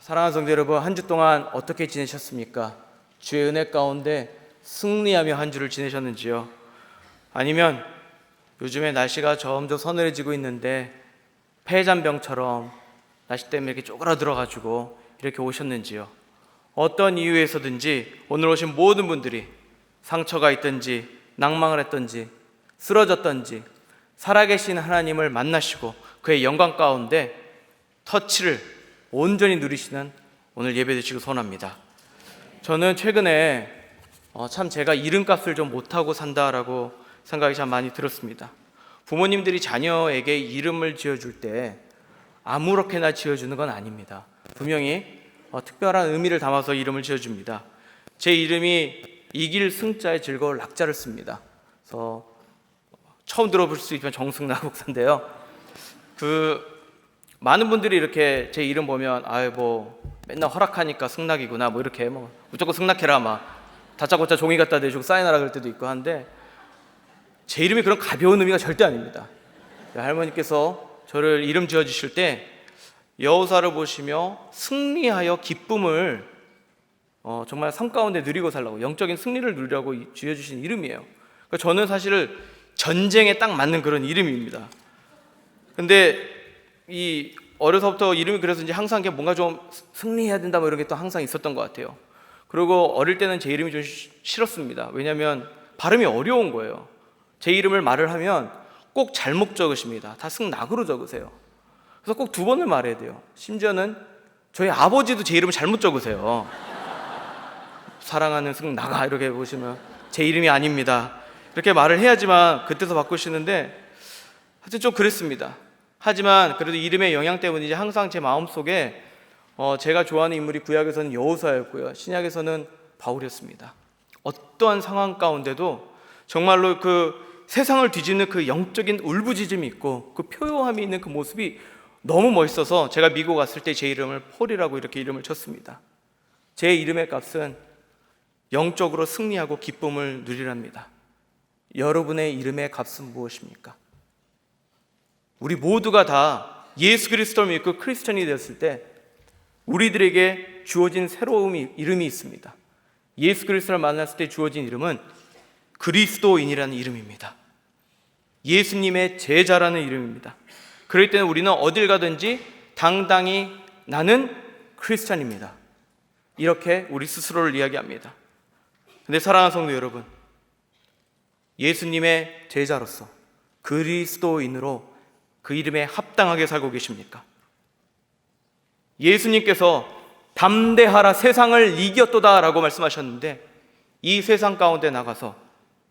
사랑하는 성도 여러분, 한 주 동안 어떻게 지내셨습니까? 주의 은혜 가운데 승리하며 한 주를 지내셨는지요? 아니면 요즘에 날씨가 점점 서늘해지고 있는데 폐잔병처럼 날씨 때문에 이렇게 쪼그라들어가지고 이렇게 오셨는지요? 어떤 이유에서든지 오늘 오신 모든 분들이 상처가 있든지 낭망을 했든지 쓰러졌든지 살아계신 하나님을 만나시고 그의 영광 가운데 터치를 온전히 누리시는 오늘 예배 드시고 소원합니다. 저는 최근에 참 제가 이름값을 좀 못하고 산다라고 생각이 참 많이 들었습니다. 부모님들이 자녀에게 이름을 지어줄 때 아무렇게나 지어주는 건 아닙니다. 분명히 특별한 의미를 담아서 이름을 지어줍니다. 제 이름이 이길 승자의 즐거울 낙자를 씁니다. 그래서 처음 들어볼 수 있지만 정승락 목사인데요. 많은 분들이 이렇게 제 이름 보면 맨날 허락하니까 승낙이구나 이렇게 무조건 승낙해라 다짜고짜 종이 갖다 대주고 사인하라 그럴 때도 있고 한데 제 이름이 그런 가벼운 의미가 절대 아닙니다. 할머니께서 저를 이름 지어주실 때 여호사를 보시며 승리하여 기쁨을 정말 삶 가운데 누리고 살라고 영적인 승리를 누리라고 지어주신 이름이에요. 그러니까 저는 사실 전쟁에 딱 맞는 그런 이름입니다. 근데 어려서부터 이름이 그래서 이제 항상 뭔가 좀 승리해야 된다 이런 게 또 항상 있었던 것 같아요. 그리고 어릴 때는 제 이름이 좀 싫었습니다. 왜냐하면 발음이 어려운 거예요. 제 이름을 말을 하면 꼭 잘못 적으십니다. 다 승낙으로 적으세요. 그래서 꼭 2번을 말해야 돼요. 심지어는 저희 아버지도 제 이름을 잘못 적으세요. 사랑하는 승낙아 이렇게 보시면 제 이름이 아닙니다. 이렇게 말을 해야지만 그때서 바꾸시는데 하여튼 좀 그랬습니다. 하지만 그래도 이름의 영향 때문인지 항상 제 마음속에 제가 좋아하는 인물이 구약에서는 여호사였고요, 신약에서는 바울이었습니다. 어떠한 상황 가운데도 정말로 그 세상을 뒤집는 그 영적인 울부짖음이 있고 그 표효함이 있는 그 모습이 너무 멋있어서 제가 미국 갔을 때 제 이름을 폴이라고 이렇게 이름을 쳤습니다. 제 이름의 값은 영적으로 승리하고 기쁨을 누리랍니다. 여러분의 이름의 값은 무엇입니까? 우리 모두가 다 예수 그리스도를 믿고 크리스천이 되었을 때 우리들에게 주어진 새로운 이름이 있습니다. 예수 그리스도를 만났을 때 주어진 이름은 그리스도인이라는 이름입니다. 예수님의 제자라는 이름입니다. 그럴 때는 우리는 어딜 가든지 당당히 나는 크리스천입니다. 이렇게 우리 스스로를 이야기합니다. 근데 사랑하는 성도 여러분, 예수님의 제자로서 그리스도인으로 그 이름에 합당하게 살고 계십니까? 예수님께서 담대하라 세상을 이겼도다 라고 말씀하셨는데 이 세상 가운데 나가서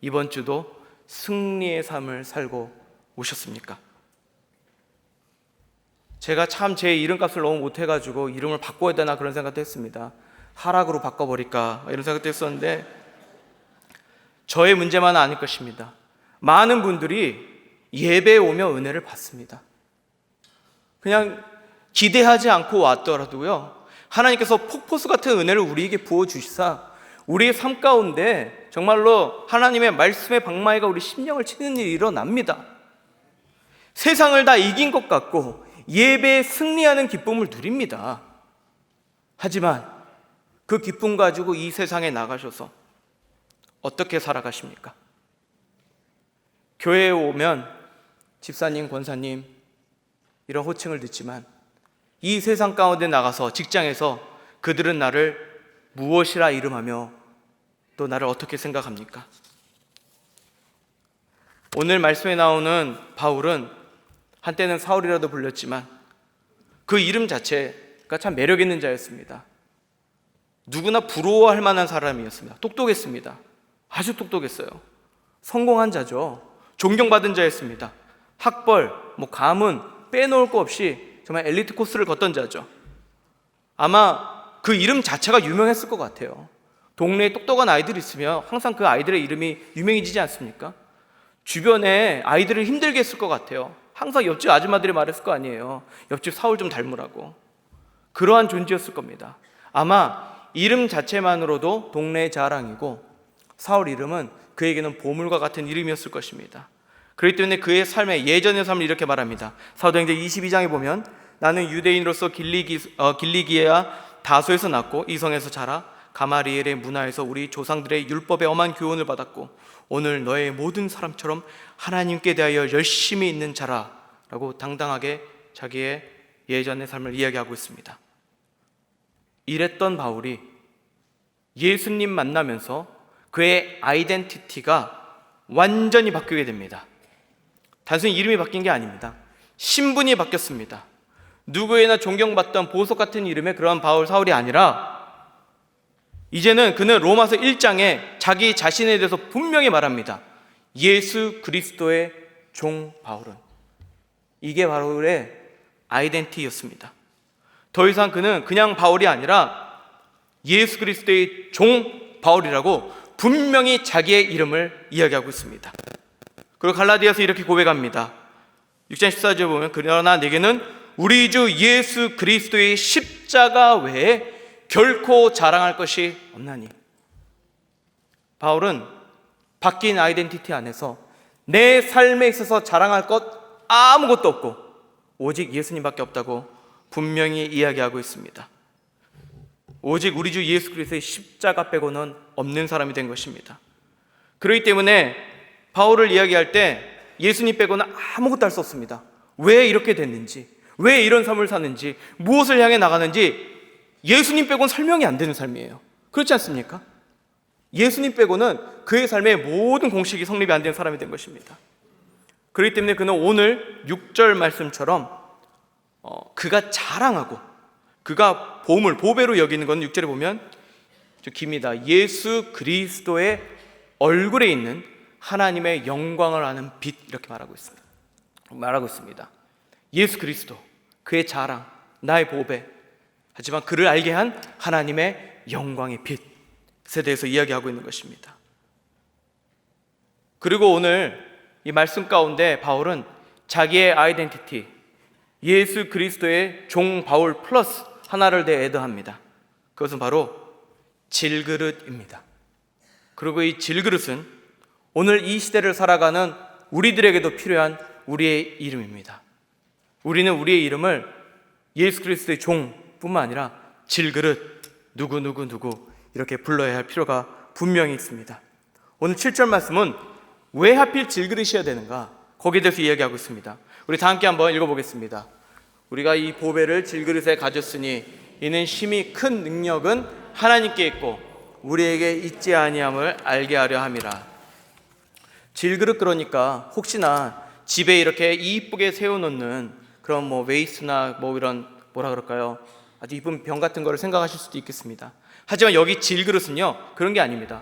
이번 주도 승리의 삶을 살고 오셨습니까? 제가 참 제 이름값을 너무 못해가지고 이름을 바꿔야 되나 그런 생각도 했습니다. 하락으로 바꿔버릴까 이런 생각도 했었는데 저의 문제만은 아닐 것입니다. 많은 분들이 예배에 오며 은혜를 받습니다. 그냥 기대하지 않고 왔더라도요, 하나님께서 폭포수 같은 은혜를 우리에게 부어주시사 우리의 삶 가운데 정말로 하나님의 말씀의 방망이가 우리 심령을 치는 일이 일어납니다. 세상을 다 이긴 것 같고 예배에 승리하는 기쁨을 누립니다. 하지만 그 기쁨 가지고 이 세상에 나가셔서 어떻게 살아가십니까? 교회에 오면 집사님, 권사님 이런 호칭을 듣지만 이 세상 가운데 나가서 직장에서 그들은 나를 무엇이라 이름하며 또 나를 어떻게 생각합니까? 오늘 말씀에 나오는 바울은 한때는 사울이라도 불렸지만 그 이름 자체가 참 매력 있는 자였습니다. 누구나 부러워할 만한 사람이었습니다. 똑똑했습니다. 아주 똑똑했어요. 성공한 자죠. 존경받은 자였습니다. 학벌, 가문 빼놓을 거 없이 정말 엘리트 코스를 걷던 자죠. 아마 그 이름 자체가 유명했을 것 같아요. 동네에 똑똑한 아이들이 있으면 항상 그 아이들의 이름이 유명해지지 않습니까? 주변에 아이들을 힘들게 했을 것 같아요. 항상 옆집 아줌마들이 말했을 거 아니에요. 옆집 사울 좀 닮으라고. 그러한 존재였을 겁니다. 아마 이름 자체만으로도 동네의 자랑이고 사울 이름은 그에게는 보물과 같은 이름이었을 것입니다. 그렇기 때문에 그의 삶의 예전의 삶을 이렇게 말합니다. 사도행전 22장에 보면 나는 유대인으로서 길리기아 다소에서 났고 이 성에서 자라 가마리엘의 문화에서 우리 조상들의 율법의 엄한 교훈을 받았고 오늘 너의 모든 사람처럼 하나님께 대하여 열심히 있는 자라 라고 당당하게 자기의 예전의 삶을 이야기하고 있습니다. 이랬던 바울이 예수님 만나면서 그의 아이덴티티가 완전히 바뀌게 됩니다. 단순히 이름이 바뀐 게 아닙니다. 신분이 바뀌었습니다. 누구에나 존경받던 보석 같은 이름의 그러한 바울 사울이 아니라 이제는 그는 로마서 1장에 자기 자신에 대해서 분명히 말합니다. 예수 그리스도의 종 바울은. 이게 바울의 아이덴티티였습니다. 더 이상 그는 그냥 바울이 아니라 예수 그리스도의 종 바울이라고 분명히 자기의 이름을 이야기하고 있습니다. 그리고 갈라디아서 이렇게 고백합니다. 6장 14절에 보면 그러나 내게는 우리 주 예수 그리스도의 십자가 외에 결코 자랑할 것이 없나니. 바울은 바뀐 아이덴티티 안에서 내 삶에 있어서 자랑할 것 아무것도 없고 오직 예수님밖에 없다고 분명히 이야기하고 있습니다. 오직 우리 주 예수 그리스도의 십자가 빼고는 없는 사람이 된 것입니다. 그렇기 때문에 바울을 이야기할 때 예수님 빼고는 아무것도 할 수 없습니다. 왜 이렇게 됐는지, 왜 이런 삶을 사는지, 무엇을 향해 나가는지 예수님 빼고는 설명이 안 되는 삶이에요. 그렇지 않습니까? 예수님 빼고는 그의 삶의 모든 공식이 성립이 안 되는 사람이 된 것입니다. 그렇기 때문에 그는 오늘 6절 말씀처럼 그가 자랑하고 그가 보배로 여기는 건 6절에 보면 깁니다. 예수 그리스도의 얼굴에 있는 하나님의 영광을 아는 빛, 이렇게 말하고 있습니다. 예수 그리스도, 그의 자랑, 나의 보배, 하지만 그를 알게 한 하나님의 영광의 빛에 대해서 이야기하고 있는 것입니다. 그리고 오늘 이 말씀 가운데 바울은 자기의 아이덴티티, 예수 그리스도의 종 바울 플러스 하나를 더 애드합니다. 그것은 바로 질그릇입니다. 그리고 이 질그릇은 오늘 이 시대를 살아가는 우리들에게도 필요한 우리의 이름입니다. 우리는 우리의 이름을 예수 그리스도의 종뿐만 아니라 질그릇, 누구 이렇게 불러야 할 필요가 분명히 있습니다. 오늘 7절 말씀은 왜 하필 질그릇이어야 되는가, 거기에 대해서 이야기하고 있습니다. 우리 다 함께 한번 읽어보겠습니다. 우리가 이 보배를 질그릇에 가졌으니 이는 심히 큰 능력은 하나님께 있고 우리에게 있지 아니함을 알게 하려 함이라. 질그릇, 그러니까 혹시나 집에 이렇게 이쁘게 세워놓는 그런 웨이스나 이런 뭐라 그럴까요? 아주 이쁜 병 같은 거를 생각하실 수도 있겠습니다. 하지만 여기 질그릇은요, 그런 게 아닙니다.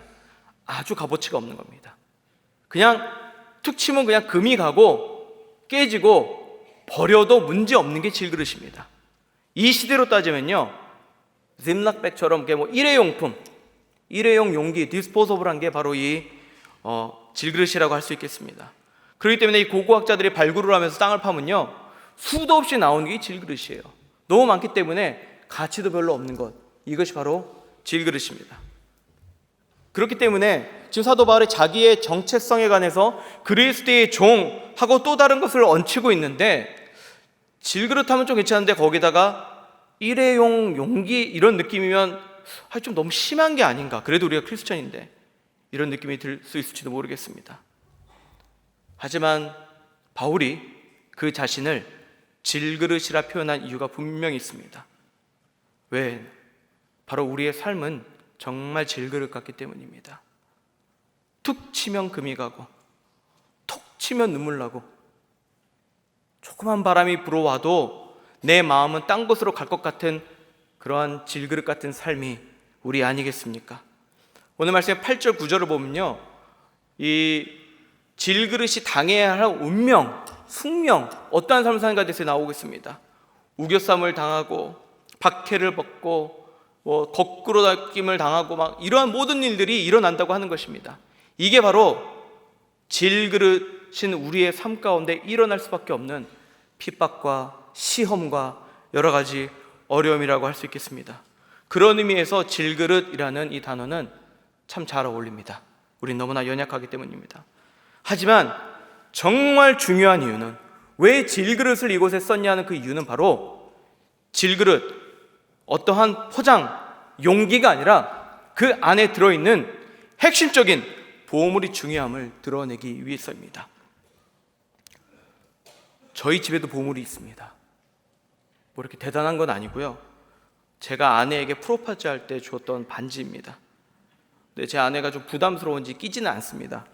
아주 값어치가 없는 겁니다. 그냥 툭 치면 그냥 금이 가고 깨지고 버려도 문제 없는 게 질그릇입니다. 이 시대로 따지면요, 짐락백처럼 일회용품, 일회용 용기, 디스포서블한 게 바로 이 질그릇이라고 할 수 있겠습니다. 그렇기 때문에 이 고고학자들이 발굴을 하면서 땅을 파면요, 수도 없이 나오는 게 질그릇이에요. 너무 많기 때문에 가치도 별로 없는 것, 이것이 바로 질그릇입니다. 그렇기 때문에 지금 사도 바울이 자기의 정체성에 관해서 그리스도의 종하고 또 다른 것을 얹히고 있는데, 질그릇 하면 좀 괜찮은데 거기다가 일회용 용기 이런 느낌이면 좀 너무 심한 게 아닌가, 그래도 우리가 크리스천인데, 이런 느낌이 들 수 있을지도 모르겠습니다. 하지만 바울이 그 자신을 질그릇이라 표현한 이유가 분명히 있습니다. 왜? 바로 우리의 삶은 정말 질그릇 같기 때문입니다. 툭 치면 금이 가고 톡 치면 눈물 나고 조그만 바람이 불어와도 내 마음은 딴 곳으로 갈 것 같은 그러한 질그릇 같은 삶이 우리 아니겠습니까? 오늘 말씀의 8절 9절을 보면요, 이 질그릇이 당해야 할 운명, 숙명, 어떠한 삶을 사는가에 대해서 나오고 있습니다. 우겨쌈을 당하고 박해를 받고 거꾸로 닦임을 당하고 이러한 모든 일들이 일어난다고 하는 것입니다. 이게 바로 질그릇인 우리의 삶 가운데 일어날 수밖에 없는 핍박과 시험과 여러 가지 어려움이라고 할 수 있겠습니다. 그런 의미에서 질그릇이라는 이 단어는 참 잘 어울립니다. 우린 너무나 연약하기 때문입니다. 하지만 정말 중요한 이유는, 왜 질그릇을 이곳에 썼냐는 그 이유는 바로 질그릇, 어떠한 포장, 용기가 아니라 그 안에 들어있는 핵심적인 보물이 중요함을 드러내기 위해서입니다. 저희 집에도 보물이 있습니다. 뭐 이렇게 대단한 건 아니고요. 제가 아내에게 프로포즈 할 때 주었던 반지입니다. 근데 제 아내가 좀 부담스러운지 끼지는 않습니다.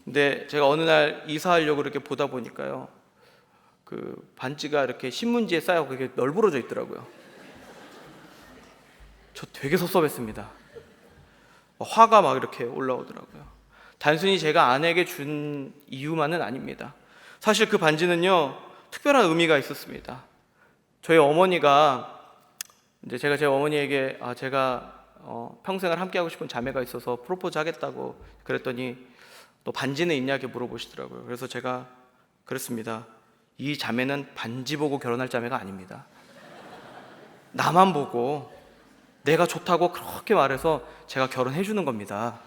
근데 제가 어느 날 이사하려고 이렇게 보다 보니까요, 그 반지가 이렇게 신문지에 쌓여 그게 널브러져 있더라고요. 저 되게 섭섭했습니다. 화가 막 이렇게 올라오더라고요. 단순히 제가 아내에게 준 이유만은 아닙니다. 사실 그 반지는요, 특별한 의미가 있었습니다. 저희 어머니가 이제 제가 제 어머니에게 제가 평생을 함께하고 싶은 자매가 있어서 프로포즈 하겠다고 그랬더니 너 반지는 있냐 이렇게 물어보시더라고요. 그래서 제가 그랬습니다. 이 자매는 반지 보고 결혼할 자매가 아닙니다. 나만 보고 내가 좋다고 그렇게 말해서 제가 결혼해 주는 겁니다.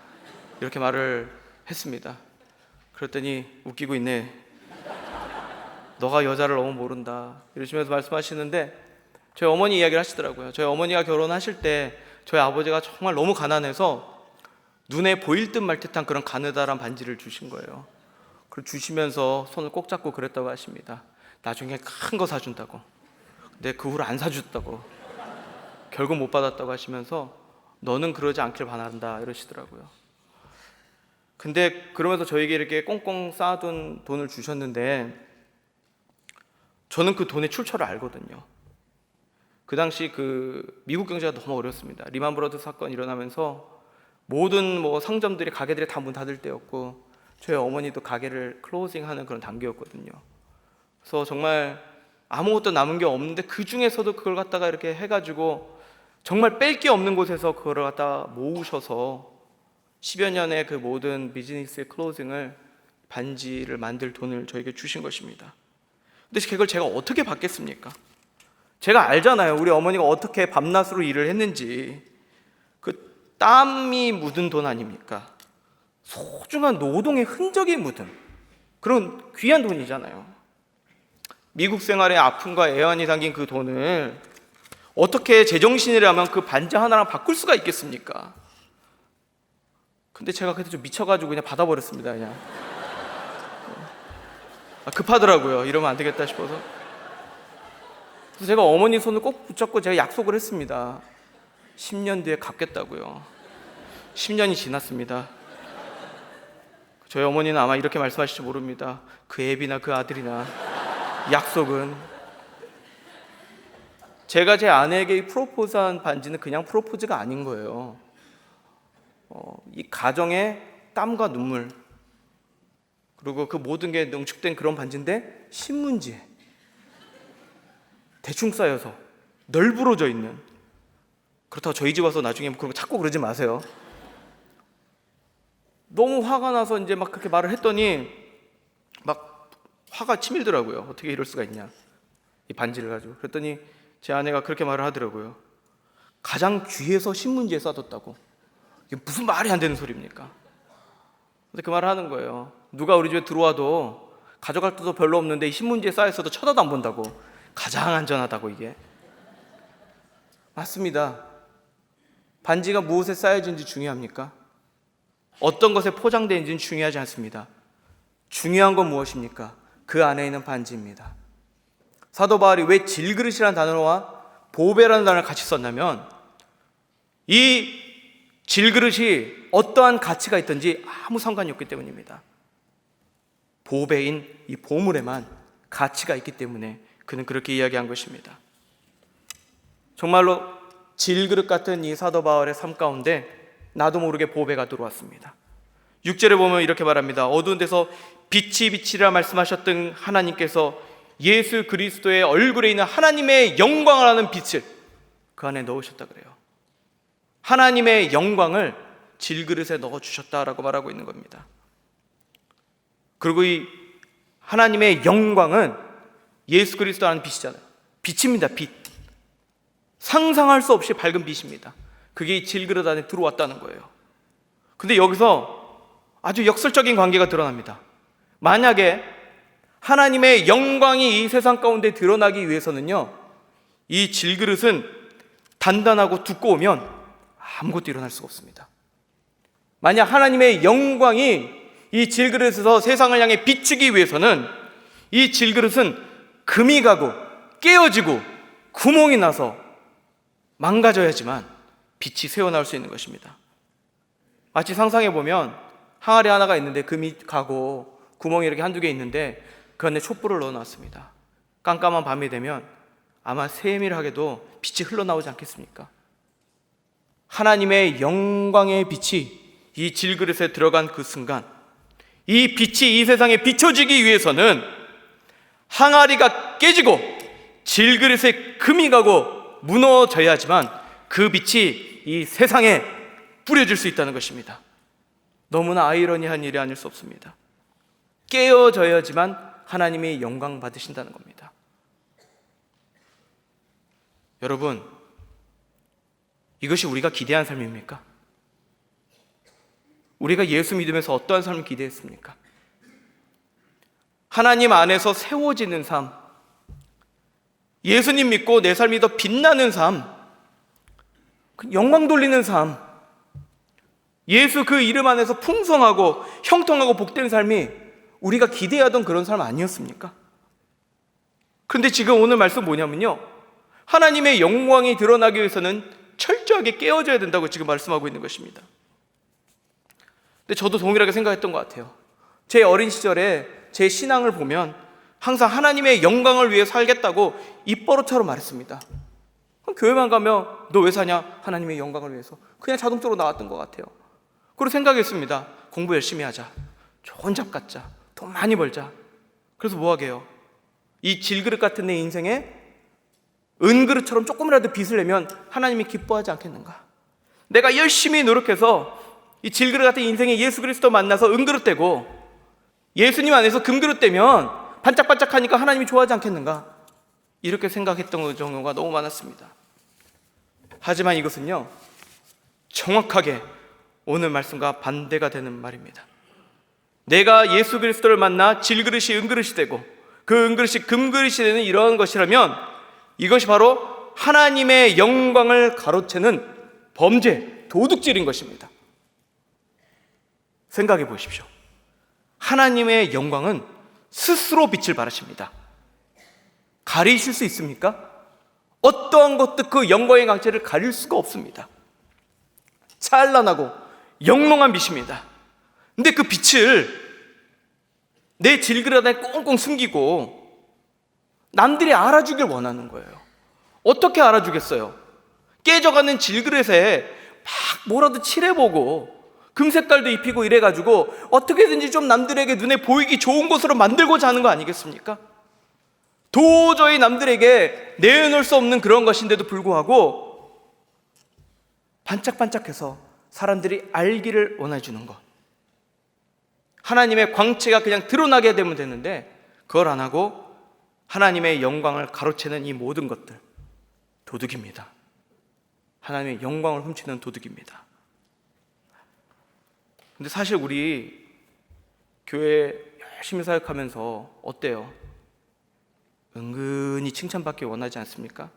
이렇게 말을 했습니다. 그랬더니 웃기고 있네. 너가 여자를 너무 모른다 이러시면서 말씀하시는데, 저희 어머니 이야기를 하시더라고요. 저희 어머니가 결혼하실 때 저희 아버지가 정말 너무 가난해서 눈에 보일 듯 말 듯한 그런 가느다란 반지를 주신 거예요. 그걸 주시면서 손을 꼭 잡고 그랬다고 하십니다. 나중에 큰 거 사준다고. 근데 그 후로 안 사줬다고, 결국 못 받았다고 하시면서 너는 그러지 않길 바란다 이러시더라고요. 근데 그러면서 저에게 이렇게 꽁꽁 쌓아둔 돈을 주셨는데, 저는 그 돈의 출처를 알거든요. 그 당시 그 미국 경제가 너무 어렵습니다. 리만 브러더스 사건이 일어나면서 모든 상점들이, 가게들이 다 문 닫을 때였고, 저희 어머니도 가게를 클로징하는 그런 단계였거든요. 그래서 정말 아무것도 남은 게 없는데 그 중에서도 그걸 갖다가 이렇게 해가지고 정말 뺄 게 없는 곳에서 그걸 갖다 모으셔서 10여 년의 그 모든 비즈니스의 클로징을, 반지를 만들 돈을 저에게 주신 것입니다. 근데 그걸 제가 어떻게 받겠습니까? 제가 알잖아요. 우리 어머니가 어떻게 밤낮으로 일을 했는지. 그 땀이 묻은 돈 아닙니까? 소중한 노동의 흔적이 묻은 그런 귀한 돈이잖아요. 미국 생활의 아픔과 애환이 담긴 그 돈을 어떻게 제정신이라면 그 반지 하나랑 바꿀 수가 있겠습니까? 근데 제가 그때 좀 미쳐가지고 그냥 받아버렸습니다. 그냥 급하더라고요. 이러면 안 되겠다 싶어서. 그래서 제가 어머니 손을 꼭 붙잡고 제가 약속을 했습니다. 10년 뒤에 갚겠다고요. 10년이 지났습니다. 저희 어머니는 아마 이렇게 말씀하실지 모릅니다. 그 애비나 그 아들이나 약속은. 제가 제 아내에게 프로포즈한 반지는 그냥 프로포즈가 아닌 거예요. 이 가정의 땀과 눈물, 그리고 그 모든 게 농축된 그런 반지인데, 신문지에 대충 쌓여서 널브러져 있는. 그렇다고 저희 집 와서 나중에 그런 거 찾고 그러지 마세요. 너무 화가 나서 이제 막 그렇게 말을 했더니 막 화가 치밀더라고요. 어떻게 이럴 수가 있냐, 이 반지를 가지고. 그랬더니 제 아내가 그렇게 말을 하더라고요. 가장 귀해서 신문지에 싸뒀다고. 이게 무슨 말이 안 되는 소리입니까? 근데 그 말을 하는 거예요. 누가 우리 집에 들어와도 가져갈 데도 별로 없는데 이 신문지에 쌓여있어도 쳐다도 안 본다고. 가장 안전하다고. 이게 맞습니다. 반지가 무엇에 쌓여진지 중요합니까? 어떤 것에 포장되어 있는지는 중요하지 않습니다. 중요한 건 무엇입니까? 그 안에 있는 반지입니다. 사도 바울이 왜 질그릇이라는 단어와 보배라는 단어를 같이 썼냐면, 이 질그릇이 어떠한 가치가 있든지 아무 상관이 없기 때문입니다. 보배인 이 보물에만 가치가 있기 때문에 그는 그렇게 이야기한 것입니다. 정말로 질그릇 같은 이 사도 바울의 삶 가운데 나도 모르게 보배가 들어왔습니다. 6절에 보면 이렇게 말합니다. 어두운 데서 빛이 비치리라 말씀하셨던 하나님께서 예수 그리스도의 얼굴에 있는 하나님의 영광을 하는 빛을 그 안에 넣으셨다 그래요. 하나님의 영광을 질그릇에 넣어주셨다라고 말하고 있는 겁니다. 그리고 이 하나님의 영광은 예수 그리스도라는 빛이잖아요. 빛입니다. 빛. 상상할 수 없이 밝은 빛입니다. 그게 이 질그릇 안에 들어왔다는 거예요. 근데 여기서 아주 역설적인 관계가 드러납니다. 만약에 하나님의 영광이 이 세상 가운데 드러나기 위해서는요, 이 질그릇은 단단하고 두꺼우면 아무것도 일어날 수가 없습니다. 만약 하나님의 영광이 이 질그릇에서 세상을 향해 비추기 위해서는 이 질그릇은 금이 가고 깨어지고 구멍이 나서 망가져야지만 빛이 새어나올 수 있는 것입니다. 마치 상상해보면 항아리 하나가 있는데 금이 가고 구멍이 이렇게 한두 개 있는데 그 안에 촛불을 넣어놨습니다. 깜깜한 밤이 되면 아마 세밀하게도 빛이 흘러나오지 않겠습니까? 하나님의 영광의 빛이 이 질그릇에 들어간 그 순간, 이 빛이 이 세상에 비춰지기 위해서는 항아리가 깨지고 질그릇에 금이 가고 무너져야지만 그 빛이 이 세상에 뿌려질 수 있다는 것입니다. 너무나 아이러니한 일이 아닐 수 없습니다. 깨어져야지만 하나님의 영광 받으신다는 겁니다. 여러분, 이것이 우리가 기대한 삶입니까? 우리가 예수 믿으면서 어떠한 삶을 기대했습니까? 하나님 안에서 세워지는 삶, 예수님 믿고 내 삶이 더 빛나는 삶, 영광 돌리는 삶, 예수 그 이름 안에서 풍성하고 형통하고 복된 삶이 우리가 기대하던 그런 삶 아니었습니까? 그런데 지금 오늘 말씀 뭐냐면요, 하나님의 영광이 드러나기 위해서는 철저하게 깨어져야 된다고 지금 말씀하고 있는 것입니다. 근데 저도 동일하게 생각했던 것 같아요. 제 어린 시절에 제 신앙을 보면 항상 하나님의 영광을 위해 살겠다고 입버릇처럼 말했습니다. 교회만 가면 너 왜 사냐? 하나님의 영광을 위해서. 그냥 자동적으로 나왔던 것 같아요. 그리고 생각했습니다. 공부 열심히 하자, 좋은 잡 갖자, 돈 많이 벌자. 그래서 뭐 하게요? 이 질그릇 같은 내 인생에 은그릇처럼 조금이라도 빛을 내면 하나님이 기뻐하지 않겠는가? 내가 열심히 노력해서 이 질그릇 같은 인생에 예수 그리스도 만나서 은그릇 되고 예수님 안에서 금그릇 되면 반짝반짝하니까 하나님이 좋아하지 않겠는가? 이렇게 생각했던 경우가 너무 많았습니다. 하지만 이것은요, 정확하게 오늘 말씀과 반대가 되는 말입니다. 내가 예수 그리스도를 만나 질그릇이 은그릇이 되고 그 은그릇이 금그릇이 되는 이러한 것이라면 이것이 바로 하나님의 영광을 가로채는 범죄, 도둑질인 것입니다. 생각해 보십시오. 하나님의 영광은 스스로 빛을 발하십니다. 가리실 수 있습니까? 어떠한 것도 그 영광의 강체를 가릴 수가 없습니다. 찬란하고 영롱한 빛입니다. 근데 그 빛을 내 질그릇 안에 꽁꽁 숨기고 남들이 알아주길 원하는 거예요. 어떻게 알아주겠어요? 깨져가는 질그릇에 막 뭐라도 칠해보고 금색깔도 입히고 이래가지고 어떻게든지 좀 남들에게 눈에 보이기 좋은 곳으로 만들고자 하는 거 아니겠습니까? 도저히 남들에게 내어놓을 수 없는 그런 것인데도 불구하고 반짝반짝해서 사람들이 알기를 원해주는 것, 하나님의 광채가 그냥 드러나게 되면 되는데 그걸 안 하고 하나님의 영광을 가로채는 이 모든 것들, 도둑입니다. 하나님의 영광을 훔치는 도둑입니다. 근데 사실 우리 교회 열심히 사역하면서 어때요? 은근히 칭찬받기 원하지 않습니까?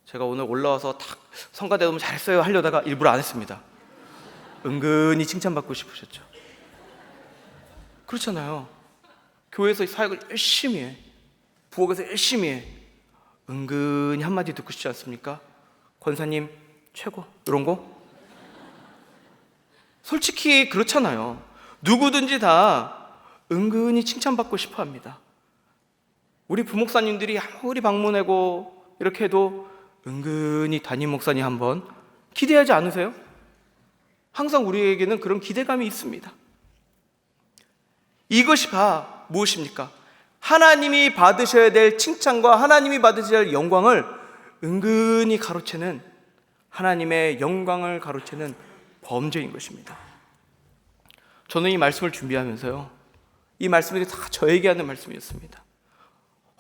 제가 오늘 올라와서 탁 성가대 너무 잘했어요 하려다가 일부러 안 했습니다. 은근히 칭찬받고 싶으셨죠? 그렇잖아요. 교회에서 사역을 열심히 해, 부엌에서 열심히 해, 은근히 한마디 듣고 싶지 않습니까? 권사님 최고, 이런 거? 솔직히 그렇잖아요. 누구든지 다 은근히 칭찬받고 싶어 합니다. 우리 부목사님들이 아무리 방문하고 이렇게 해도 은근히 담임 목사님 한번 기대하지 않으세요? 항상 우리에게는 그런 기대감이 있습니다. 이것이 무엇입니까? 하나님이 받으셔야 될 칭찬과 하나님이 받으셔야 할 영광을 은근히 가로채는, 하나님의 영광을 가로채는 범죄인 것입니다. 저는 이 말씀을 준비하면서요, 이 말씀들이 다 저에게 하는 말씀이었습니다.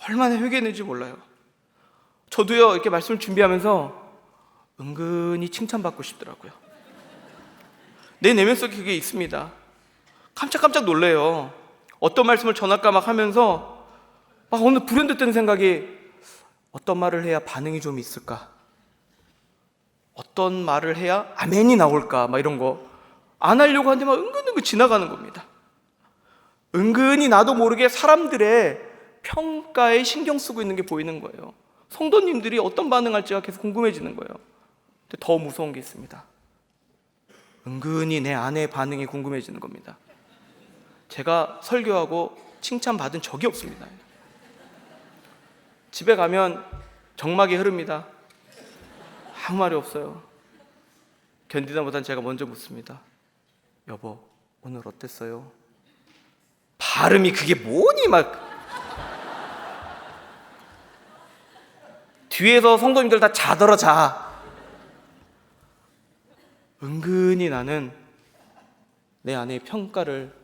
얼마나 회개했는지 몰라요. 저도요, 이렇게 말씀을 준비하면서 은근히 칭찬받고 싶더라고요. 내 내면 속에 그게 있습니다. 깜짝깜짝 놀래요. 어떤 말씀을 전할까 막 하면서 막 오늘 불현듯 드는 생각이, 어떤 말을 해야 반응이 좀 있을까? 어떤 말을 해야 아멘이 나올까? 막 이런 거 안 하려고 하는데 막 은근히 지나가는 겁니다. 은근히 나도 모르게 사람들의 평가에 신경 쓰고 있는 게 보이는 거예요. 성도님들이 어떤 반응할지가 계속 궁금해지는 거예요. 근데 더 무서운 게 있습니다. 은근히 내 아내의 반응이 궁금해지는 겁니다. 제가 설교하고 칭찬받은 적이 없습니다. 집에 가면 정막이 흐릅니다. 아무 말이 없어요. 견디다 못한 제가 먼저 묻습니다. 여보, 오늘 어땠어요? 발음이 그게 뭐니? 막 뒤에서 성도님들 다 자더러 자. 은근히 나는 내 아내의 평가를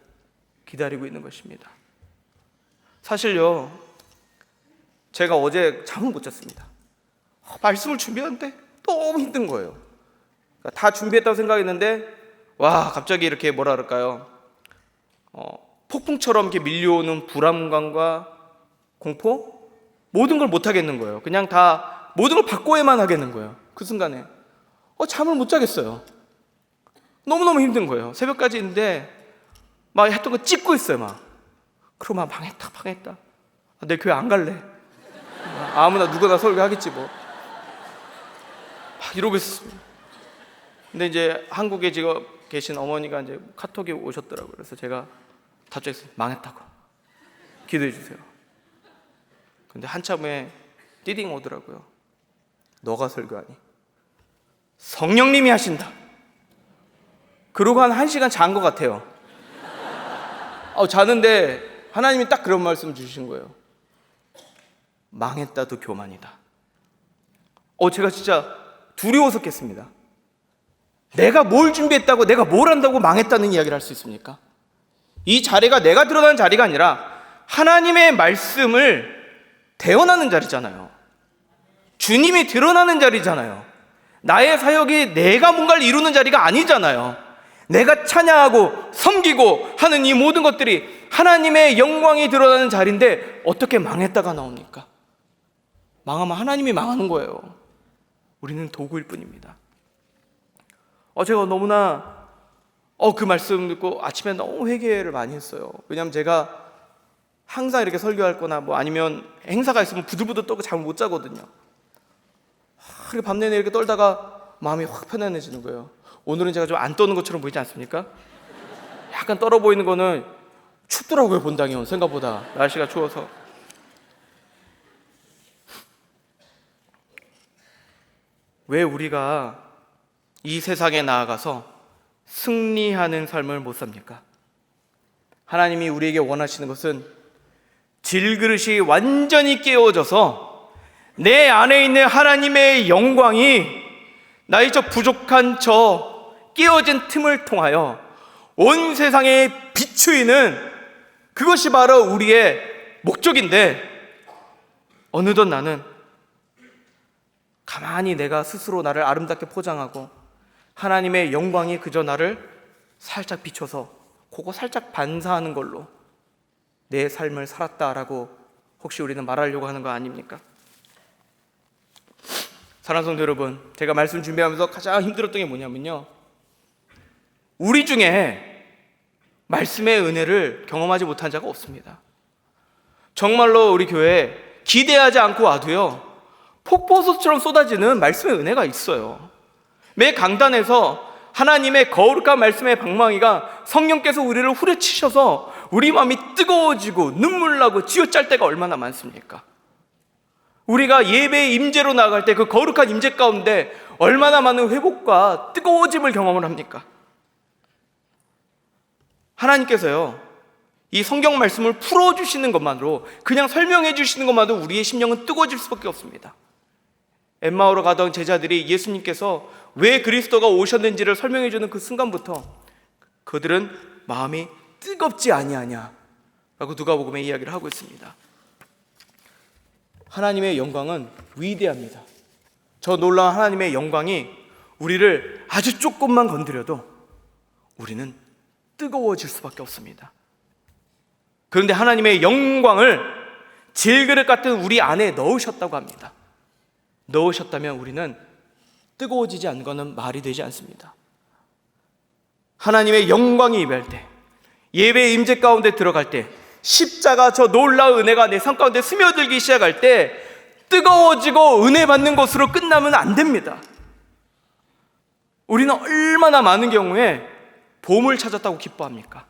기다리고 있는 것입니다. 사실요, 제가 어제 잠을 못 잤습니다. 말씀을 준비하는데 너무 힘든 거예요. 그러니까 다 준비했다고 생각했는데 와, 갑자기 이렇게 뭐라 그럴까요? 폭풍처럼 이렇게 밀려오는 불안감과 공포? 모든 걸 못 하겠는 거예요. 그냥 다 모든 걸 바꿔야만 하겠는 거예요. 그 순간에 잠을 못 자겠어요. 너무너무 힘든 거예요. 새벽까지 있는데 막 했던 거 찍고 있어요. 막 그러면 망했다. 내 교회 안 갈래. 아무나 누구나 설교하겠지 뭐. 막 이러고 있었습니다. 근데 이제 한국에 지금 계신 어머니가 이제 카톡이 오셨더라고요. 그래서 제가 답장했어요. 망했다고. 기도해 주세요. 근데 한참 후에 띠딩 오더라고요. 너가 설교하니? 성령님이 하신다. 그러고 한 1시간 잔 것 같아요. 자는데 하나님이 딱 그런 말씀 주신 거예요. 망했다도 교만이다. 제가 진짜 두려워서 깼습니다. 내가 뭘 준비했다고, 내가 뭘 한다고 망했다는 이야기를 할 수 있습니까? 이 자리가 내가 드러나는 자리가 아니라 하나님의 말씀을 대언하는 자리잖아요. 주님이 드러나는 자리잖아요. 나의 사역이 내가 뭔가를 이루는 자리가 아니잖아요. 내가 찬양하고 섬기고 하는 이 모든 것들이 하나님의 영광이 드러나는 자리인데 어떻게 망했다가 나옵니까? 망하면 하나님이 망하는 거예요. 우리는 도구일 뿐입니다. 제가 너무나 그 말씀 듣고 아침에 너무 회개를 많이 했어요. 왜냐하면 제가 항상 이렇게 설교할 거나 뭐 아니면 행사가 있으면 부들부들 떨고 잠을 못 자거든요. 이렇게 밤내내 이렇게 떨다가 마음이 확 편안해지는 거예요. 오늘은 제가 좀 안 떠는 것처럼 보이지 않습니까? 약간 떨어 보이는 거는 춥더라고요. 본당이 생각보다 날씨가 추워서. 왜 우리가 이 세상에 나아가서 승리하는 삶을 못 삽니까? 하나님이 우리에게 원하시는 것은 질그릇이 완전히 깨어져서 내 안에 있는 하나님의 영광이 나의 저 부족한 저 깨어진 틈을 통하여 온 세상에 비추이는 그것이 바로 우리의 목적인데, 어느덧 나는 가만히 내가 스스로 나를 아름답게 포장하고 하나님의 영광이 그저 나를 살짝 비춰서 그거 살짝 반사하는 걸로 내 삶을 살았다라고 혹시 우리는 말하려고 하는 거 아닙니까? 사랑하는 성도 여러분, 제가 말씀 준비하면서 가장 힘들었던 게 뭐냐면요, 우리 중에 말씀의 은혜를 경험하지 못한 자가 없습니다. 정말로 우리 교회에 기대하지 않고 와도요, 폭포수처럼 쏟아지는 말씀의 은혜가 있어요. 매 강단에서 하나님의 거룩한 말씀의 방망이가 성령께서 우리를 후려치셔서 우리 마음이 뜨거워지고 눈물 나고 쥐어짤 때가 얼마나 많습니까? 우리가 예배의 임재로 나아갈 때 그 거룩한 임재 가운데 얼마나 많은 회복과 뜨거워짐을 경험을 합니까? 하나님께서요, 이 성경 말씀을 풀어주시는 것만으로, 그냥 설명해 주시는 것만으로 우리의 심령은 뜨거워질 수밖에 없습니다. 엠마오로 가던 제자들이 예수님께서 왜 그리스도가 오셨는지를 설명해 주는 그 순간부터 그들은 마음이 뜨겁지 아니하냐 라고 누가복음에 이야기를 하고 있습니다. 하나님의 영광은 위대합니다. 저 놀라운 하나님의 영광이 우리를 아주 조금만 건드려도 우리는 뜨거워질 수밖에 없습니다. 그런데 하나님의 영광을 질그릇 같은 우리 안에 넣으셨다고 합니다. 넣으셨다면 우리는 뜨거워지지 않는 것은 말이 되지 않습니다. 하나님의 영광이 임할 때, 예배의 임재 가운데 들어갈 때, 십자가 저 놀라운 은혜가 내 삶 가운데 스며들기 시작할 때 뜨거워지고 은혜 받는 것으로 끝나면 안 됩니다. 우리는 얼마나 많은 경우에 보물 찾았다고 기뻐합니까?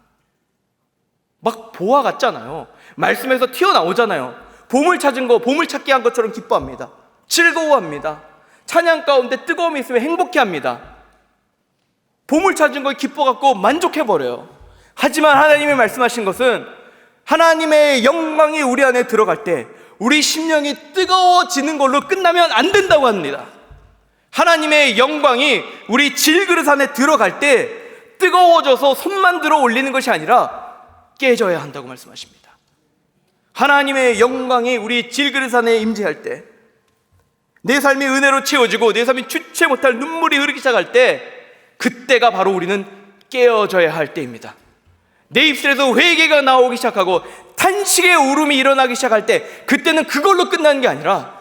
막 보화 같잖아요. 말씀에서 튀어나오잖아요. 보물 찾은 거, 보물 찾기 한 것처럼 기뻐합니다. 즐거워합니다. 찬양 가운데 뜨거움이 있으면 행복해합니다. 보물 찾은 거에 기뻐갖고 만족해버려요. 하지만 하나님이 말씀하신 것은 하나님의 영광이 우리 안에 들어갈 때 우리 심령이 뜨거워지는 걸로 끝나면 안 된다고 합니다. 하나님의 영광이 우리 질그릇 안에 들어갈 때 뜨거워져서 손만 들어 올리는 것이 아니라 깨져야 한다고 말씀하십니다. 하나님의 영광이 우리 질그릇 안에 임재할 때, 내 삶이 은혜로 채워지고 내 삶이 주체 못할 눈물이 흐르기 시작할 때, 그때가 바로 우리는 깨어져야 할 때입니다. 내 입술에서 회개가 나오기 시작하고 탄식의 울음이 일어나기 시작할 때, 그때는 그걸로 끝나는 게 아니라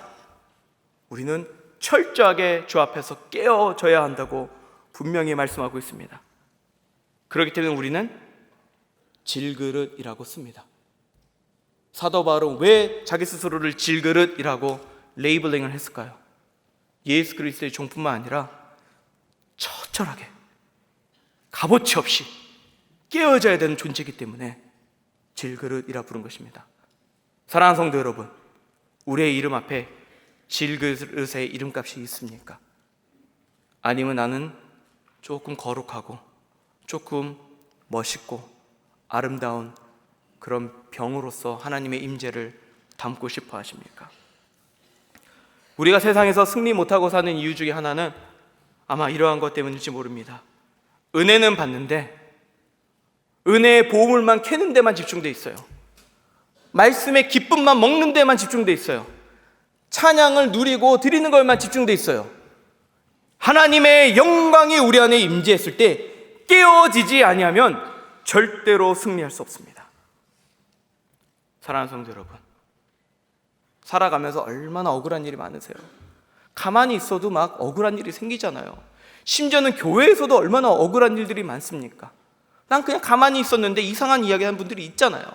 우리는 철저하게 주 앞에서 깨어져야 한다고 분명히 말씀하고 있습니다. 그렇기 때문에 우리는 질그릇이라고 씁니다. 사도 바울은 왜 자기 스스로를 질그릇이라고 레이블링을 했을까요? 예수 그리스도의 종뿐만 아니라 처절하게 값어치 없이 깨어져야 되는 존재이기 때문에 질그릇이라 부른 것입니다. 사랑하는 성도 여러분, 우리의 이름 앞에 질그릇의 이름값이 있습니까? 아니면 나는 조금 거룩하고 조금 멋있고 아름다운 그런 병으로서 하나님의 임재를 담고 싶어 하십니까? 우리가 세상에서 승리 못하고 사는 이유 중에 하나는 아마 이러한 것 때문일지 모릅니다. 은혜는 받는데 은혜의 보물만 캐는 데만 집중돼 있어요. 말씀의 기쁨만 먹는 데만 집중돼 있어요. 찬양을 누리고 드리는 것만 집중돼 있어요. 하나님의 영광이 우리 안에 임재했을 때 깨어지지 아니하면 절대로 승리할 수 없습니다. 사랑하는 성도 여러분, 살아가면서 얼마나 억울한 일이 많으세요? 가만히 있어도 막 억울한 일이 생기잖아요. 심지어는 교회에서도 얼마나 억울한 일들이 많습니까? 난 그냥 가만히 있었는데 이상한 이야기 하는 분들이 있잖아요.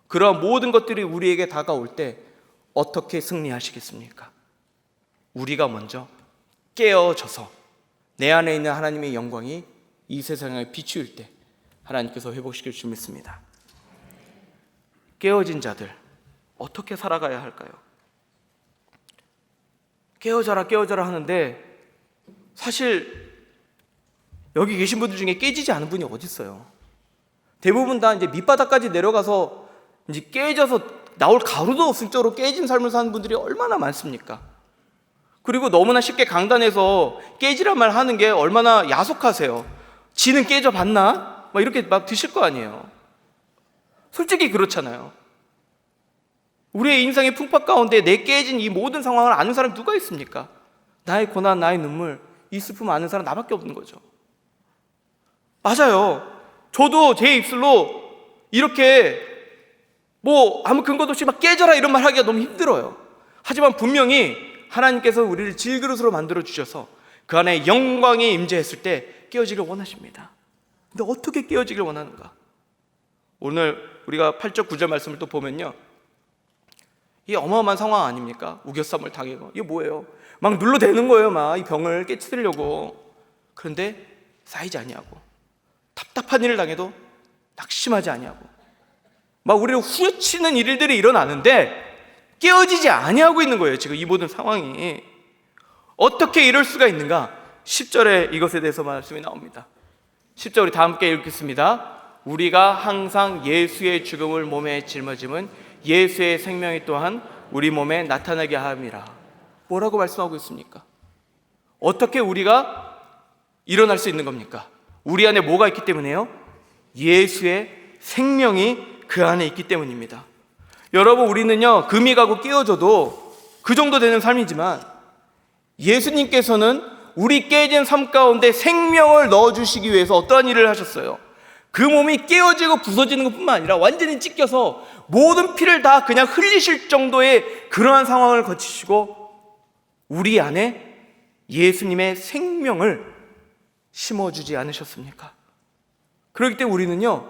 그러한 모든 것들이 우리에게 다가올 때 어떻게 승리하시겠습니까? 우리가 먼저 깨어져서 내 안에 있는 하나님의 영광이 이 세상에 비추일 때 하나님께서 회복시킬 줄 믿습니다. 깨어진 자들 어떻게 살아가야 할까요? 깨어져라 깨어져라 하는데 사실 여기 계신 분들 중에 깨지지 않은 분이 어디 있어요? 대부분 다 이제 밑바닥까지 내려가서 이제 깨져서 나올 가루도 없을 정도로 깨진 삶을 사는 분들이 얼마나 많습니까? 그리고 너무나 쉽게 강단에서 깨지란 말 하는 게 얼마나 야속하세요. 지는 깨져 봤나? 막 이렇게 막 드실 거 아니에요. 솔직히 그렇잖아요. 우리의 인생의 풍파 가운데 내 깨진 이 모든 상황을 아는 사람이 누가 있습니까? 나의 고난, 나의 눈물, 이 슬픔 아는 사람 나밖에 없는 거죠. 맞아요. 저도 제 입술로 이렇게 뭐 아무 근거도 없이 막 깨져라 이런 말 하기가 너무 힘들어요. 하지만 분명히 하나님께서 우리를 질그릇으로 만들어 주셔서 그 안에 영광이 임재했을 때 깨어지길 원하십니다. 근데 어떻게 깨어지길 원하는가? 오늘 우리가 8절 9절 말씀을 또 보면요, 이 어마어마한 상황 아닙니까? 우겨쌈을 당하고 이게 뭐예요? 막 눌러대는 거예요. 막 이 병을 깨치려고. 그런데 쌓이지 아니하고 답답한 일을 당해도 낙심하지 아니하고 막 우리를 후려치는 일들이 일어나는데 깨어지지 아니하고 있는 거예요. 지금 이 모든 상황이 어떻게 이럴 수가 있는가? 10절에 이것에 대해서 말씀이 나옵니다. 10절 우리 다 함께 읽겠습니다. 우리가 항상 예수의 죽음을 몸에 짊어짐은 예수의 생명이 또한 우리 몸에 나타나게 함이라. 뭐라고 말씀하고 있습니까? 어떻게 우리가 일어날 수 있는 겁니까? 우리 안에 뭐가 있기 때문에요? 예수의 생명이 그 안에 있기 때문입니다. 여러분, 우리는요 금이 가고 깨어져도 그 정도 되는 삶이지만 예수님께서는 우리 깨진 삶 가운데 생명을 넣어주시기 위해서 어떠한 일을 하셨어요? 그 몸이 깨어지고 부서지는 것뿐만 아니라 완전히 찢겨서 모든 피를 다 그냥 흘리실 정도의 그러한 상황을 거치시고 우리 안에 예수님의 생명을 심어주지 않으셨습니까? 그렇기 때문에 우리는요,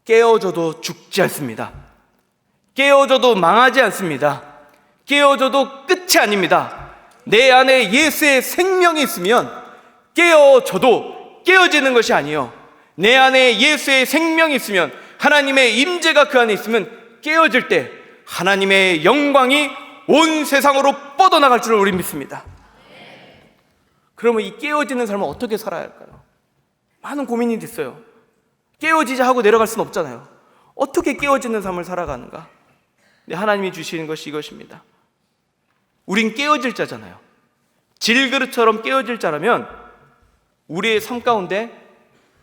깨어져도 죽지 않습니다. 깨어져도 망하지 않습니다. 깨어져도 끝이 아닙니다. 내 안에 예수의 생명이 있으면 깨어져도 깨어지는 것이 아니요, 내 안에 예수의 생명이 있으면, 하나님의 임재가 그 안에 있으면 깨어질 때 하나님의 영광이 온 세상으로 뻗어나갈 줄을 우리 믿습니다. 그러면 이 깨어지는 삶을 어떻게 살아야 할까요? 많은 고민이 있어요. 깨어지자 하고 내려갈 수는 없잖아요. 어떻게 깨어지는 삶을 살아가는가? 근데 하나님이 주시는 것이 이것입니다. 우린 깨어질 자잖아요. 질그릇처럼 깨어질 자라면 우리의 삶 가운데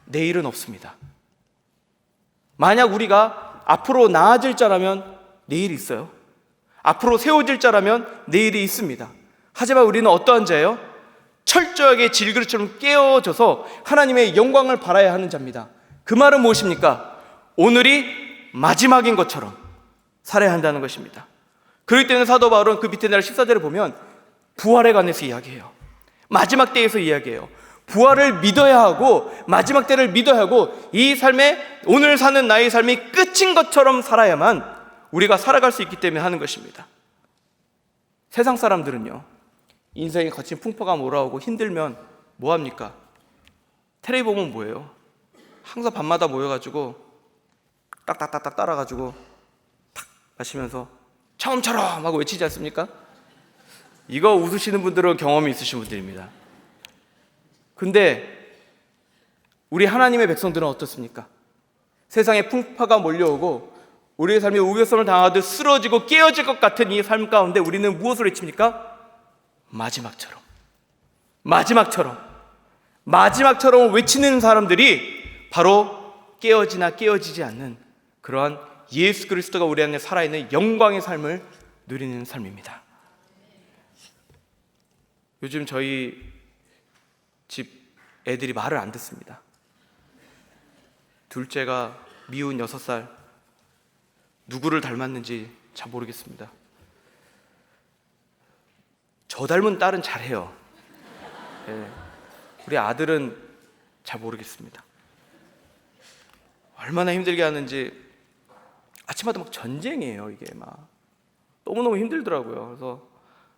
내일은 없습니다. 만약 우리가 앞으로 나아질 자라면 내일이 있어요. 앞으로 세워질 자라면 내일이 있습니다. 하지만 우리는 어떠한 자예요? 철저하게 질그릇처럼 깨어져서 하나님의 영광을 바라야 하는 자입니다. 그 말은 무엇입니까? 오늘이 마지막인 것처럼 살아야 한다는 것입니다. 그렇기 때문에 사도 바울은 그 밑에 날 14절을 보면 부활에 관해서 이야기해요. 마지막 때에서 이야기해요. 부활을 믿어야 하고 마지막 때를 믿어야 하고 이 삶에 오늘 사는 나의 삶이 끝인 것처럼 살아야만 우리가 살아갈 수 있기 때문에 하는 것입니다. 세상 사람들은요, 인생에 거친 풍파가 몰아오고 힘들면 뭐합니까? 텔레비 보면 뭐예요? 항상 밤마다 모여가지고 딱딱딱딱 따라가지고 탁 마시면서 처음처럼 하고 외치지 않습니까? 이거 웃으시는 분들은 경험이 있으신 분들입니다. 근데 우리 하나님의 백성들은 어떻습니까? 세상에 풍파가 몰려오고 우리의 삶이 우겨성을 당하듯 쓰러지고 깨어질 것 같은 이 삶 가운데 우리는 무엇을 외칩니까? 마지막처럼 외치는 사람들이 바로 깨어지나 깨어지지 않는 그러한 예수 그리스도가 우리 안에 살아있는 영광의 삶을 누리는 삶입니다. 요즘 저희 집 애들이 말을 안 듣습니다. 둘째가 미운 6살, 누구를 닮았는지 잘 모르겠습니다. 저 닮은 딸은 잘해요. 네. 우리 아들은 잘 모르겠습니다. 얼마나 힘들게 하는지 아침마다 막 전쟁이에요. 이게 막 너무너무 힘들더라고요. 그래서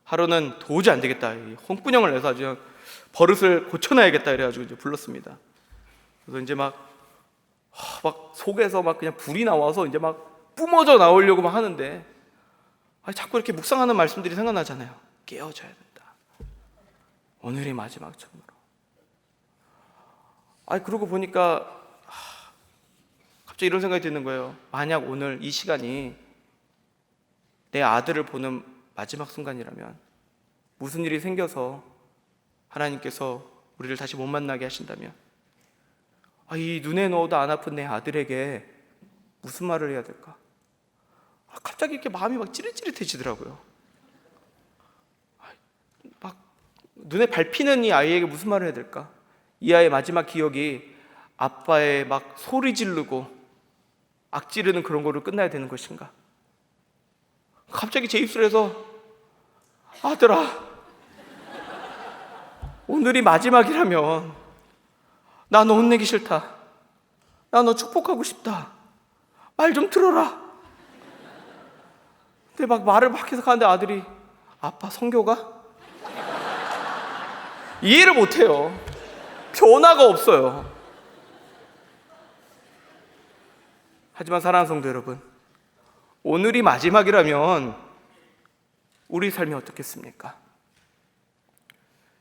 하루는 도저히 안 되겠다, 홍군형을 내서 아주 버릇을 고쳐놔야겠다 이래가지고 이제 불렀습니다. 그래서 이제 막 속에서 막 그냥 불이 나와서 이제 막 뿜어져 나오려고 막 하는데, 자꾸 이렇게 묵상하는 말씀들이 생각나잖아요. 깨어져야 된다. 오늘이 마지막처럼. 그러고 보니까 갑자기 이런 생각이 드는 거예요. 만약 오늘 이 시간이 내 아들을 보는 마지막 순간이라면, 무슨 일이 생겨서 하나님께서 우리를 다시 못 만나게 하신다면, 이 눈에 넣어도 안 아픈 내 아들에게 무슨 말을 해야 될까? 갑자기 이렇게 마음이 막 찌릿찌릿해지더라고요. 막 눈에 밟히는 이 아이에게 무슨 말을 해야 될까? 이 아이의 마지막 기억이 아빠의 막 소리 지르고 악지르는 그런 거로 끝나야 되는 것인가? 갑자기 제 입술에서 아들아, 오늘이 마지막이라면 나 너 혼내기 싫다. 나 너 축복하고 싶다. 말 좀 들어라. 근데 막 말을 막 해서 가는데 아들이 아빠 성교가? 이해를 못해요. 변화가 없어요. 하지만 사랑하는 성도 여러분, 오늘이 마지막이라면 우리 삶이 어떻겠습니까?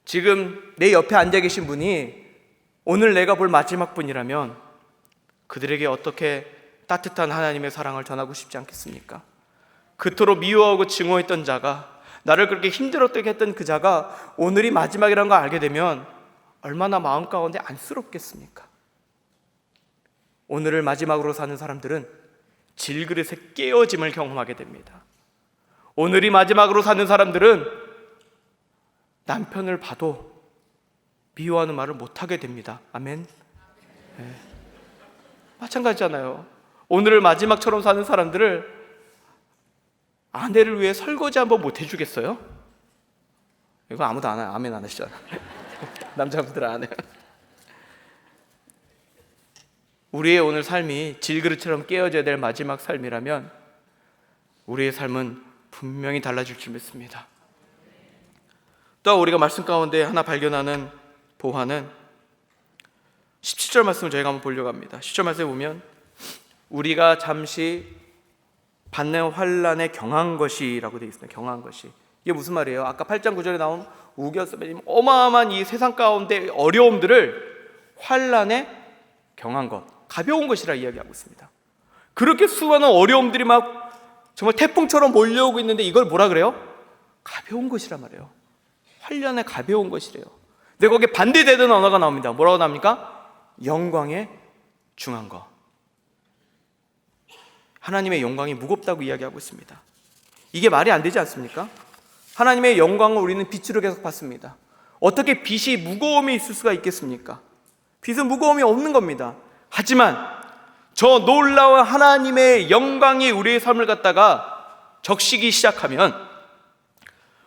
지금 내 옆에 앉아 계신 분이 오늘 내가 볼 마지막 분이라면 그들에게 어떻게 따뜻한 하나님의 사랑을 전하고 싶지 않겠습니까? 그토록 미워하고 증오했던 자가, 나를 그렇게 힘들었게 했던 그 자가 오늘이 마지막이라는 걸 알게 되면 얼마나 마음 가운데 안쓰럽겠습니까? 오늘을 마지막으로 사는 사람들은 질그릇의 깨어짐을 경험하게 됩니다. 오늘이 마지막으로 사는 사람들은 남편을 봐도 미워하는 말을 못하게 됩니다. 아멘. 네. 마찬가지잖아요. 오늘을 마지막처럼 사는 사람들을 아내를 위해 설거지 한번 못 해주겠어요? 이거 아무도 안 해요. 아멘 안 하시잖아. 남자분들은 안 해요. 우리의 오늘 삶이 질그릇처럼 깨어져야 될 마지막 삶이라면 우리의 삶은 분명히 달라질 줄 믿습니다. 또 우리가 말씀 가운데 하나 발견하는 보화는 17절 말씀을 저희가 한번 보려고 합니다. 17절 말씀에 보면 우리가 잠시 받는 환난에 경한 것이라고 되어 있습니다. 경한 것이. 이게 무슨 말이에요? 아까 8장 9절에 나온 우겨 선배님 어마어마한 이 세상 가운데 어려움들을 환난에 경한 것, 가벼운 것이라 이야기하고 있습니다. 그렇게 수많은 어려움들이 막 정말 태풍처럼 몰려오고 있는데 이걸 뭐라 그래요? 가벼운 것이란 말이에요. 환난에 가벼운 것이래요. 근데 거기에 반대되는 언어가 나옵니다. 뭐라고 나옵니까? 영광에 중한 것. 하나님의 영광이 무겁다고 이야기하고 있습니다. 이게 말이 안 되지 않습니까? 하나님의 영광을 우리는 빛으로 계속 받습니다. 어떻게 빛이 무거움이 있을 수가 있겠습니까? 빛은 무거움이 없는 겁니다. 하지만 저 놀라운 하나님의 영광이 우리의 삶을 갖다가 적시기 시작하면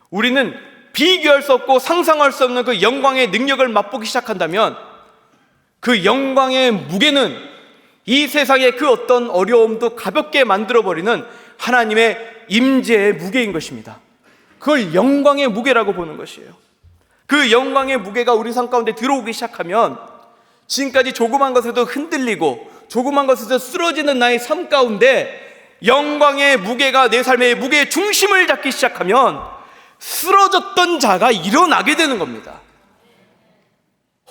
우리는 비교할 수 없고 상상할 수 없는 그 영광의 능력을 맛보기 시작한다면 그 영광의 무게는 이 세상의 그 어떤 어려움도 가볍게 만들어버리는 하나님의 임재의 무게인 것입니다. 그걸 영광의 무게라고 보는 것이에요. 그 영광의 무게가 우리 삶 가운데 들어오기 시작하면 지금까지 조그만 것에도 흔들리고 조그만 것에서 쓰러지는 나의 삶 가운데 영광의 무게가 내 삶의 무게의 중심을 잡기 시작하면 쓰러졌던 자가 일어나게 되는 겁니다.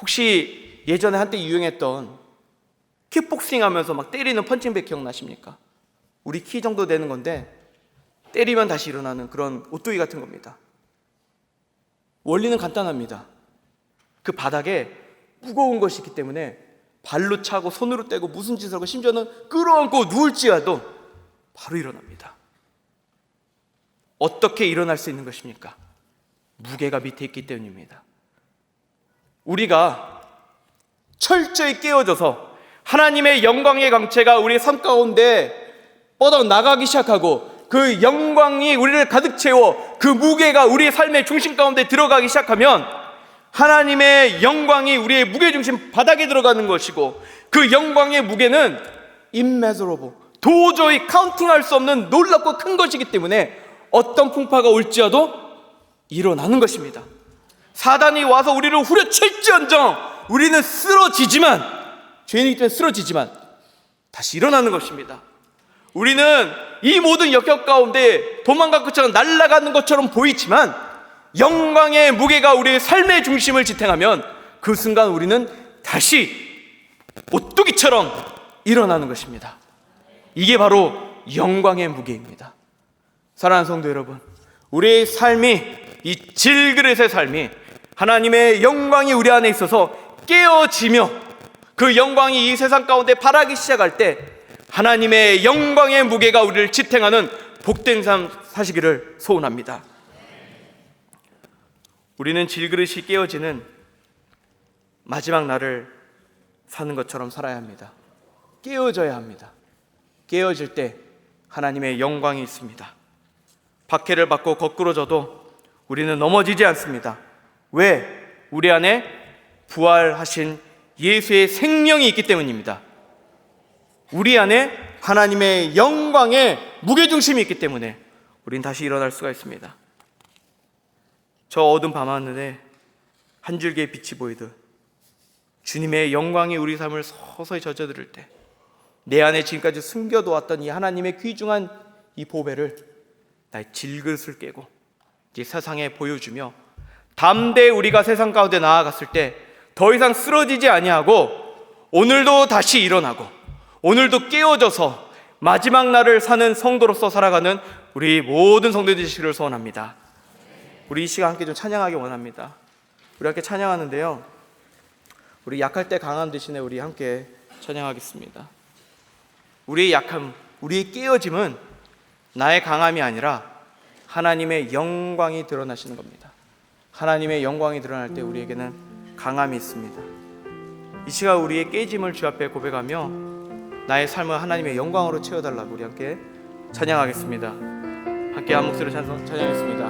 혹시 예전에 한때 유행했던 킥복싱 하면서 막 때리는 펀칭백 기억나십니까? 우리 키 정도 되는 건데 때리면 다시 일어나는 그런 오뚜기 같은 겁니다. 원리는 간단합니다. 그 바닥에 무거운 것이 있기 때문에 발로 차고 손으로 떼고 무슨 짓을 하고 심지어는 끌어안고 누울지라도 바로 일어납니다. 어떻게 일어날 수 있는 것입니까? 무게가 밑에 있기 때문입니다. 우리가 철저히 깨어져서 하나님의 영광의 강체가 우리의 삶 가운데 뻗어나가기 시작하고 그 영광이 우리를 가득 채워 그 무게가 우리의 삶의 중심 가운데 들어가기 시작하면 하나님의 영광이 우리의 무게중심 바닥에 들어가는 것이고 그 영광의 무게는 immeasurable, 도저히 카운팅할 수 없는 놀랍고 큰 것이기 때문에 어떤 풍파가 올지라도 일어나는 것입니다. 사단이 와서 우리를 후려칠지언정 우리는 쓰러지지만, 죄인이기 때문에 쓰러지지만 다시 일어나는 것입니다. 우리는 이 모든 역경 가운데 도망갈 것처럼 날아가는 것처럼 보이지만 영광의 무게가 우리의 삶의 중심을 지탱하면 그 순간 우리는 다시 오뚜기처럼 일어나는 것입니다. 이게 바로 영광의 무게입니다. 사랑하는 성도 여러분, 우리의 삶이, 이 질그릇의 삶이 하나님의 영광이 우리 안에 있어서 깨어지며 그 영광이 이 세상 가운데 발하기 시작할 때 하나님의 영광의 무게가 우리를 지탱하는 복된 삶 사시기를 소원합니다. 우리는 질그릇이 깨어지는 마지막 날을 사는 것처럼 살아야 합니다. 깨어져야 합니다. 깨어질 때 하나님의 영광이 있습니다. 박해를 받고 거꾸로져도 우리는 넘어지지 않습니다. 왜? 우리 안에 부활하신 예수의 생명이 있기 때문입니다. 우리 안에 하나님의 영광의 무게중심이 있기 때문에 우린 다시 일어날 수가 있습니다. 저 어두운 밤하늘에 한 줄기의 빛이 보이듯 주님의 영광이 우리 삶을 서서히 젖어들을 때 내 안에 지금까지 숨겨두었던 이 하나님의 귀중한 이 보배를 나의 질그릇을 깨고 이제 세상에 보여주며 담대히 우리가 세상 가운데 나아갔을 때 더 이상 쓰러지지 아니하고 오늘도 다시 일어나고 오늘도 깨어져서 마지막 날을 사는 성도로서 살아가는 우리 모든 성도들 되시기를 소원합니다. 우리 이 시간 함께 좀 찬양하기 원합니다. 우리 함께 찬양하는데요, 우리 약할 때 강함 대신에 우리 함께 찬양하겠습니다. 우리의 약함, 우리의 깨어짐은 나의 강함이 아니라 하나님의 영광이 드러나시는 겁니다. 하나님의 영광이 드러날 때 우리에게는 강함이 있습니다. 이 시간 우리의 깨짐을 주 앞에 고백하며 나의 삶을 하나님의 영광으로 채워달라고 우리 함께 찬양하겠습니다. 함께 한 목소리로 찬양했습니다.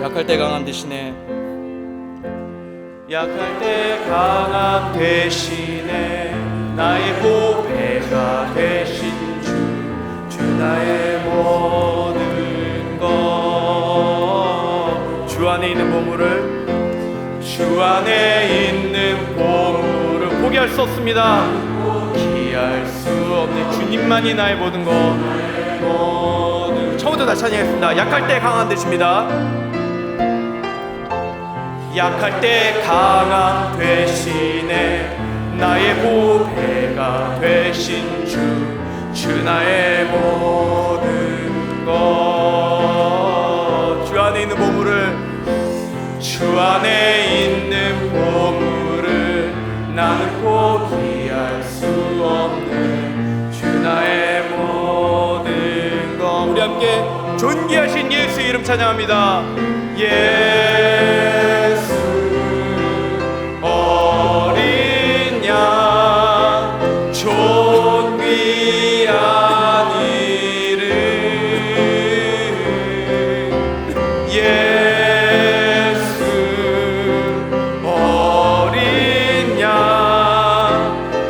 약할 때 강함 대신에, 약할 때 강함 대신에 나의 보배가 되신 주 나의 모든 것, 주 안에 있는 보물을, 주 안에 있는 보물을 포기할 수 없습니다. 포기할 수 없네. 주님만이 나의 모든 것. 처음부터 다시 찬양했습니다. 약할 때 강함 되십니다. 약할 때 강함 되시네 나의 보배가 되신 주 나의 모든 것. 주 안에 있는 보물을, 주 안에 있는 보물을 나는 포기할 수 없는 주 나의 모든 것. 우리 함께 존귀하신 예수의 이름 찬양합니다. 예수 어린 양 존귀한 이름, 예수 어린 양